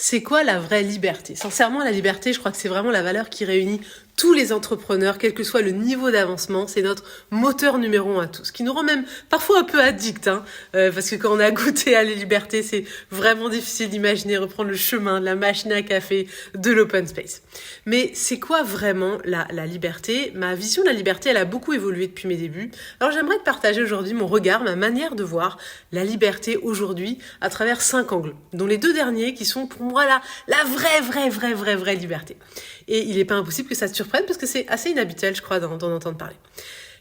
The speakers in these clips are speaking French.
C'est quoi la vraie liberté? Sincèrement, la liberté, je crois que c'est vraiment la valeur qui réunit tous les entrepreneurs, quel que soit le niveau d'avancement. C'est notre moteur numéro 1 à tous, qui nous rend même parfois un peu addicts, parce que quand on a goûté à la liberté, c'est vraiment difficile d'imaginer reprendre le chemin de la machine à café, de l'open space. Mais c'est quoi vraiment la liberté? Ma vision de la liberté, elle a beaucoup évolué depuis mes débuts. Alors j'aimerais te partager aujourd'hui mon regard, ma manière de voir la liberté aujourd'hui à travers 5 angles, dont les 2 derniers qui sont pour moi la vraie liberté. Et il n'est pas impossible que ça te surprenne parce que c'est assez inhabituel, je crois, d'en entendre parler.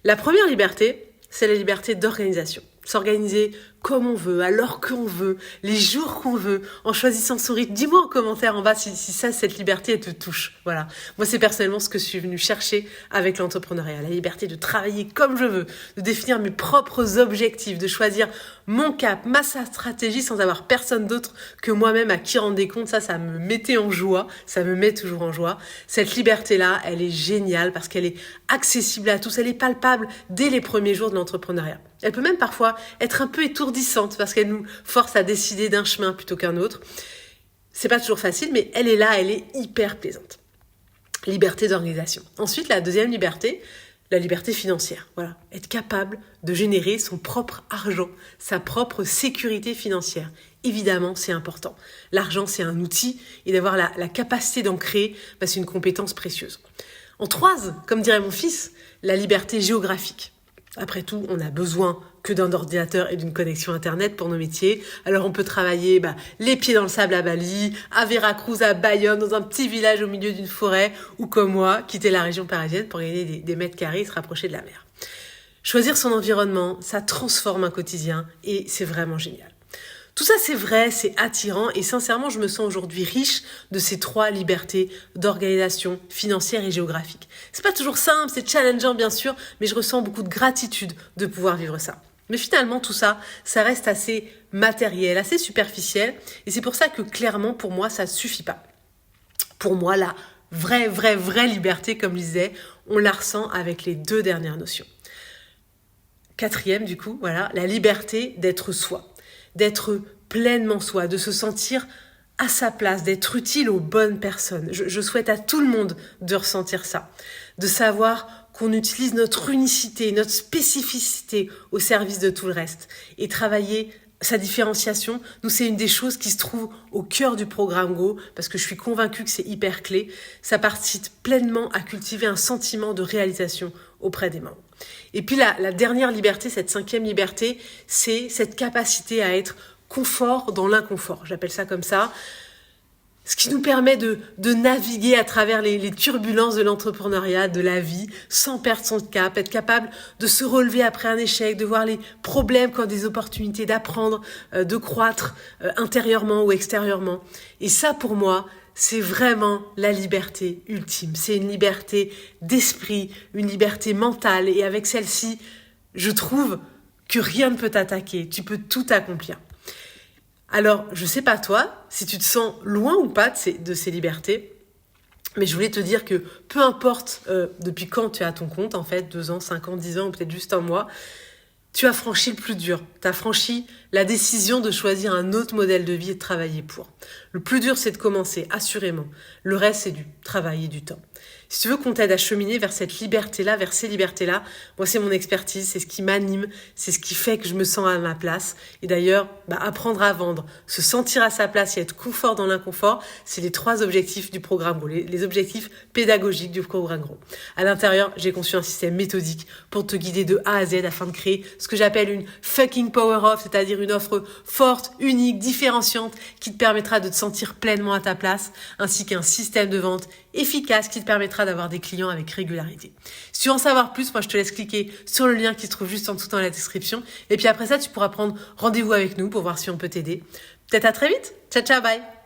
La première liberté, c'est la liberté d'organisation. S'organiser comme on veut, à l'heure qu'on veut, les jours qu'on veut, en choisissant son rythme. Dis-moi en commentaire en bas si cette liberté, elle te touche. Voilà. Moi, c'est personnellement ce que je suis venue chercher avec l'entrepreneuriat. La liberté de travailler comme je veux, de définir mes propres objectifs, de choisir mon cap, ma stratégie sans avoir personne d'autre que moi-même à qui rendre des comptes. Ça me mettait en joie. Ça me met toujours en joie. Cette liberté-là, elle est géniale parce qu'elle est accessible à tous. Elle est palpable dès les premiers jours de l'entrepreneuriat. Elle peut même parfois être un peu étourdissante parce qu'elle nous force à décider d'un chemin plutôt qu'un autre. C'est pas toujours facile, mais elle est là, elle est hyper plaisante. Liberté d'organisation. Ensuite, la deuxième liberté, la liberté financière. Voilà, être capable de générer son propre argent, sa propre sécurité financière. Évidemment, c'est important. L'argent, c'est un outil et d'avoir la capacité d'en créer, c'est une compétence précieuse. En troisième, comme dirait mon fils, la liberté géographique. Après tout, on a besoin que d'un ordinateur et d'une connexion Internet pour nos métiers. Alors on peut travailler les pieds dans le sable à Bali, à Veracruz, à Bayonne, dans un petit village au milieu d'une forêt, ou comme moi, quitter la région parisienne pour gagner des mètres carrés et se rapprocher de la mer. Choisir son environnement, ça transforme un quotidien et c'est vraiment génial. Tout ça, c'est vrai, c'est attirant et sincèrement, je me sens aujourd'hui riche de ces 3 libertés d'organisation financière et géographique. C'est pas toujours simple, c'est challengeant bien sûr, mais je ressens beaucoup de gratitude de pouvoir vivre ça. Mais finalement, tout ça, ça reste assez matériel, assez superficiel et c'est pour ça que clairement, pour moi, ça ne suffit pas. Pour moi, la vraie liberté, comme je disais, on la ressent avec les 2 dernières notions. 4e, du coup, voilà, la liberté d'être soi. D'être pleinement soi, de se sentir à sa place, d'être utile aux bonnes personnes. Je souhaite à tout le monde de ressentir ça, de savoir qu'on utilise notre unicité, notre spécificité au service de tout le reste et travailler sa différenciation. Nous, c'est une des choses qui se trouve au cœur du programme Go parce que je suis convaincue que c'est hyper clé. Ça participe pleinement à cultiver un sentiment de réalisation auprès des membres. Et puis la dernière liberté, cette 5e liberté, c'est cette capacité à être confort dans l'inconfort. J'appelle ça comme ça. Ce qui nous permet de naviguer à travers les turbulences de l'entrepreneuriat, de la vie, sans perdre son cap, être capable de se relever après un échec, de voir les problèmes comme des opportunités d'apprendre, de croître intérieurement ou extérieurement. Et ça, pour moi, c'est vraiment la liberté ultime. C'est une liberté d'esprit, une liberté mentale. Et avec celle-ci, je trouve que rien ne peut t'attaquer. Tu peux tout accomplir. Alors, je sais pas toi, si tu te sens loin ou pas de ces libertés, mais je voulais te dire que peu importe depuis quand tu es à ton compte, en fait, 2 ans, 5 ans, 10 ans ou peut-être juste un mois, tu as franchi le plus dur. Tu as franchi la décision de choisir un autre modèle de vie et de travailler pour. Le plus dur, c'est de commencer, assurément. Le reste, c'est du travail et du temps. Si tu veux qu'on t'aide à cheminer vers cette liberté-là, vers ces libertés-là, moi, c'est mon expertise, c'est ce qui m'anime, c'est ce qui fait que je me sens à ma place. Et d'ailleurs, apprendre à vendre, se sentir à sa place et être confort dans l'inconfort, c'est les 3 objectifs du programme Go, les objectifs pédagogiques du programme Go. À l'intérieur, j'ai conçu un système méthodique pour te guider de A à Z afin de créer ce que j'appelle une fucking power off, c'est-à-dire une offre forte, unique, différenciante, qui te permettra de te sentir pleinement à ta place, ainsi qu'un système de vente efficace qui te permettra d'avoir des clients avec régularité. Si tu veux en savoir plus, moi je te laisse cliquer sur le lien qui se trouve juste en dessous dans la description. Et puis après ça, tu pourras prendre rendez-vous avec nous pour voir si on peut t'aider. Peut-être à très vite. Ciao, ciao, bye.